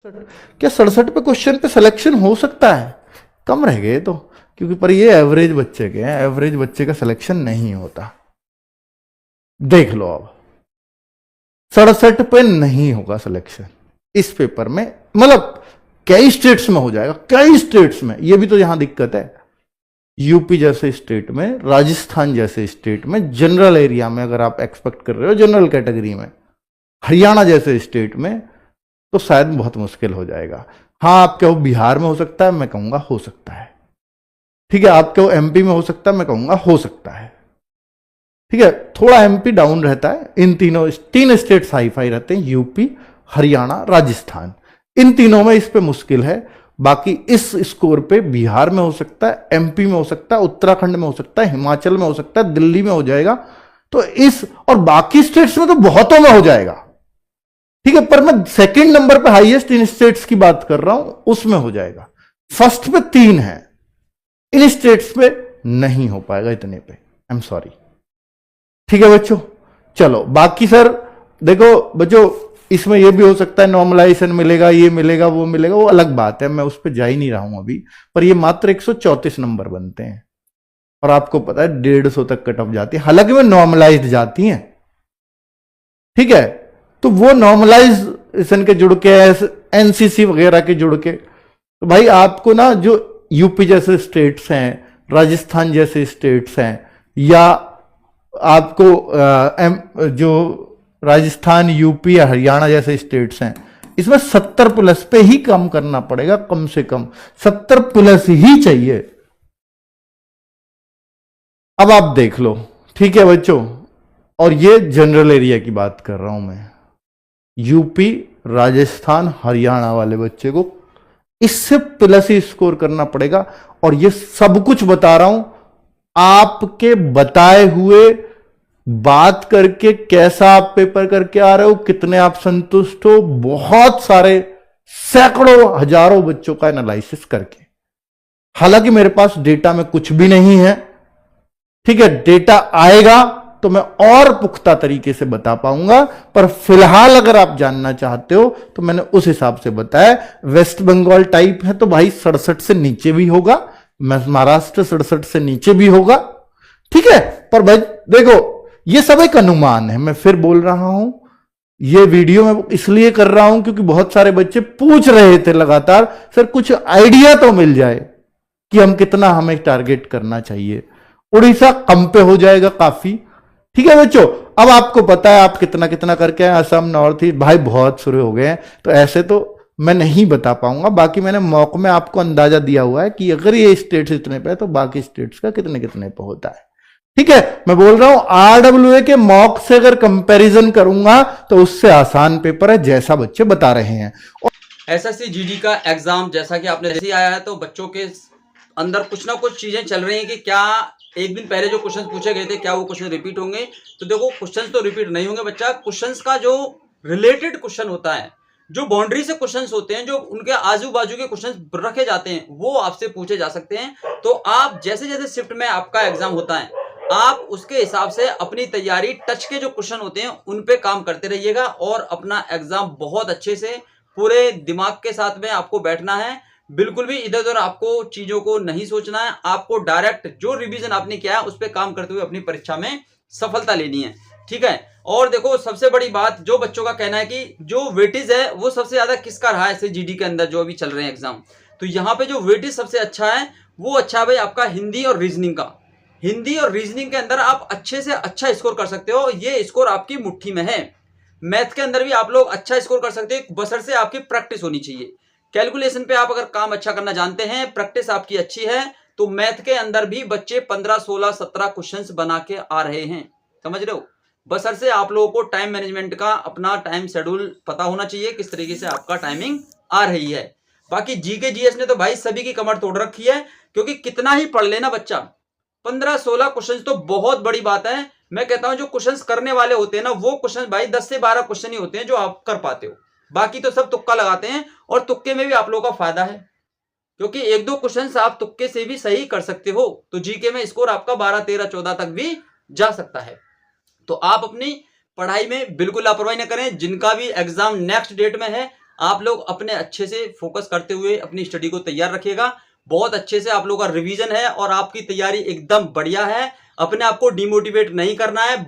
क्या 67 पे क्वेश्चन पे सिलेक्शन हो सकता है? कम रह गए तो, क्योंकि पर ये एवरेज बच्चे के हैं, एवरेज बच्चे का सिलेक्शन नहीं होता। देख लो अब 67 पे नहीं होगा सिलेक्शन इस पेपर में, मतलब कई स्टेट्स में हो जाएगा, कई स्टेट्स में। ये भी तो यहां दिक्कत है, यूपी जैसे स्टेट में, राजस्थान जैसे स्टेट में, जनरल एरिया में अगर आप एक्सपेक्ट कर रहे हो जनरल कैटेगरी में, हरियाणा जैसे स्टेट में, तो शायद बहुत मुश्किल हो जाएगा। हाँ, आप कहो बिहार में हो सकता है, मैं कहूंगा हो सकता है। ठीक है, आप कहो एमपी में हो सकता है, मैं कहूंगा हो सकता है। ठीक है, थोड़ा एमपी डाउन रहता है, इन तीन स्टेट्स हाई फाई रहते हैं, यूपी, हरियाणा, राजस्थान। इन तीनों में इस पे मुश्किल है। बाकी इस स्कोर पे बिहार में हो सकता है, एमपी में हो सकता है, उत्तराखंड में हो सकता है, हिमाचल में हो सकता है, दिल्ली में हो जाएगा। तो इस और बाकी स्टेट्स में तो बहुतों में हो जाएगा। ठीक है, पर मैं सेकंड नंबर पे हाईएस्ट इन स्टेट्स की बात कर रहा हूं, उसमें हो जाएगा। फर्स्ट पे 3 है, इन स्टेट्स पे नहीं हो पाएगा इतने पे, आई एम सॉरी। ठीक है बच्चों, चलो बाकी सर देखो बच्चों, इसमें यह भी हो सकता है नॉर्मलाइजेशन मिलेगा, ये मिलेगा, वो मिलेगा, वो अलग बात है, मैं उस पर जा ही नहीं रहा हूं अभी। पर ये मात्र 134 नंबर बनते हैं और आपको पता है 150 तक कट ऑफ जाती है, हालांकि वो नॉर्मलाइज्ड जाती हैं। ठीक है, तो वो नॉर्मलाइजेशन के जुड़ के, एनसीसी वगैरह के जुड़ के, तो भाई आपको ना जो यूपी जैसे स्टेट्स हैं, राजस्थान जैसे स्टेट्स हैं, या आपको जो राजस्थान, यूपी या हरियाणा जैसे स्टेट्स हैं, इसमें 70 प्लस पे ही काम करना पड़ेगा, कम से कम 70 प्लस ही चाहिए। अब आप देख लो। ठीक है बच्चों, और ये जनरल एरिया की बात कर रहा हूं मैं, यूपी, राजस्थान, हरियाणा वाले बच्चे को इससे प्लस ही स्कोर करना पड़ेगा। और ये सब कुछ बता रहा हूं आपके बताए हुए, बात करके कैसा आप पेपर करके आ रहे हो, कितने आप संतुष्ट हो, बहुत सारे सैकड़ों हजारों बच्चों का एनालिसिस करके। हालांकि मेरे पास डेटा में कुछ भी नहीं है, ठीक है, डेटा आएगा तो मैं और पुख्ता तरीके से बता पाऊंगा, पर फिलहाल अगर आप जानना चाहते हो तो मैंने उस हिसाब से बताया। वेस्ट बंगाल टाइप है तो भाई 67 से नीचे भी होगा, महाराष्ट्र 67 से नीचे भी होगा। ठीक है, पर भाई देखो ये सब एक अनुमान है, मैं फिर बोल रहा हूं, ये वीडियो मैं इसलिए कर रहा हूं क्योंकि बहुत सारे बच्चे पूछ रहे थे लगातार, सर कुछ आइडिया तो मिल जाए कि हम कितना हमें टारगेट करना चाहिए। उड़ीसा कम पे हो जाएगा काफी। ठीक है बच्चों, अब आपको पता है आप कितना कितना करके आए, असम, नॉर्थ ईस्ट, भाई बहुत शुरू हो गए हैं, तो ऐसे तो मैं नहीं बता पाऊंगा। बाकी मैंने मॉक में आपको अंदाजा दिया हुआ है कि अगर ये स्टेट्स इतने पे है तो बाकी स्टेट्स का कितने कितने पे होता है। ठीक है, मैं बोल रहा हूं आरडब्ल्यूए के मॉक से अगर कंपैरिजन करूंगा तो उससे आसान पेपर है, जैसा बच्चे बता रहे हैं। एसएससी जीडी का एग्जाम जैसा कि आपने जैसे आया है, तो बच्चों के अंदर कुछ ना कुछ चीजें चल रही हैं कि क्या एक दिन पहले जो क्वेश्चन पूछे गए थे क्या वो क्वेश्चन रिपीट होंगे। तो देखो, क्वेश्चन तो रिपीट नहीं होंगे बच्चा, क्वेश्चंस का जो रिलेटेड क्वेश्चन होता है, जो बाउंड्री से क्वेश्चंस होते हैं, जो उनके आजू बाजू के क्वेश्चंस रखे जाते हैं, वो आपसे पूछे जा सकते हैं। तो आप जैसे जैसे शिफ्ट में आपका एग्जाम होता है, आप उसके हिसाब से अपनी तैयारी, टच के जो क्वेश्चन होते हैं उन पे काम करते रहिएगा और अपना एग्जाम बहुत अच्छे से पूरे दिमाग के साथ में आपको बैठना है। बिल्कुल भी इधर उधर आपको चीजों को नहीं सोचना है, आपको डायरेक्ट जो रिवीजन आपने किया है उस पर काम करते हुए अपनी परीक्षा में सफलता लेनी है। ठीक है, और देखो सबसे बड़ी बात, जो बच्चों का कहना है कि जो वेटेज है वो सबसे ज्यादा किसका रहा है ऐसे जीडी के अंदर जो अभी चल रहे हैं एग्जाम, तो यहाँ पे जो वेटेज सबसे अच्छा है वो अच्छा है भाई आपका हिंदी और रीजनिंग का। हिंदी और रीजनिंग के अंदर आप अच्छे से अच्छा स्कोर कर सकते हो, ये स्कोर आपकी मुट्ठी में है। मैथ के अंदर भी आप लोग अच्छा स्कोर कर सकते हो, बशर्ते आपकी प्रैक्टिस होनी चाहिए। कैलकुलेशन पे आप अगर काम अच्छा करना जानते हैं, प्रैक्टिस आपकी अच्छी है, तो मैथ के अंदर भी बच्चे 15, 16, 17 क्वेश्चंस बना के आ रहे हैं। समझ रहे हो, बशर्ते आप लोगों को टाइम मैनेजमेंट का अपना टाइम शेड्यूल पता होना चाहिए, किस तरीके से आपका टाइमिंग आ रही है। बाकी जीके जीएस ने तो भाई सभी की कमर तोड़ रखी है, क्योंकि कितना ही पढ़ लेना बच्चा, 15-16 क्वेश्चन तो बहुत बड़ी बात है। मैं कहता हूं जो क्वेश्चंस करने वाले होते हैं ना, वो क्वेश्चन भाई 10 से 12 क्वेश्चन ही होते हैं जो आप कर पाते हो, बाकी तो सब तुक्का लगाते हैं। और तुक्के में भी आप लोगों का फायदा है, क्योंकि 1-2 क्वेश्चंस आप तुक्के से भी सही कर सकते हो, तो जीके में स्कोर आपका 12, 13, 14 तक भी जा सकता है। तो आप अपनी पढ़ाई में बिल्कुल लापरवाही न करें। जिनका भी एग्जाम नेक्स्ट डेट में है, आप लोग अपने अच्छे से फोकस करते हुए अपनी स्टडी को तैयार रखिएगा। बहुत अच्छे से आप लोगों का रिवीजन है और आपकी तैयारी एकदम बढ़िया है। अपने आप को डिमोटिवेट नहीं करना है।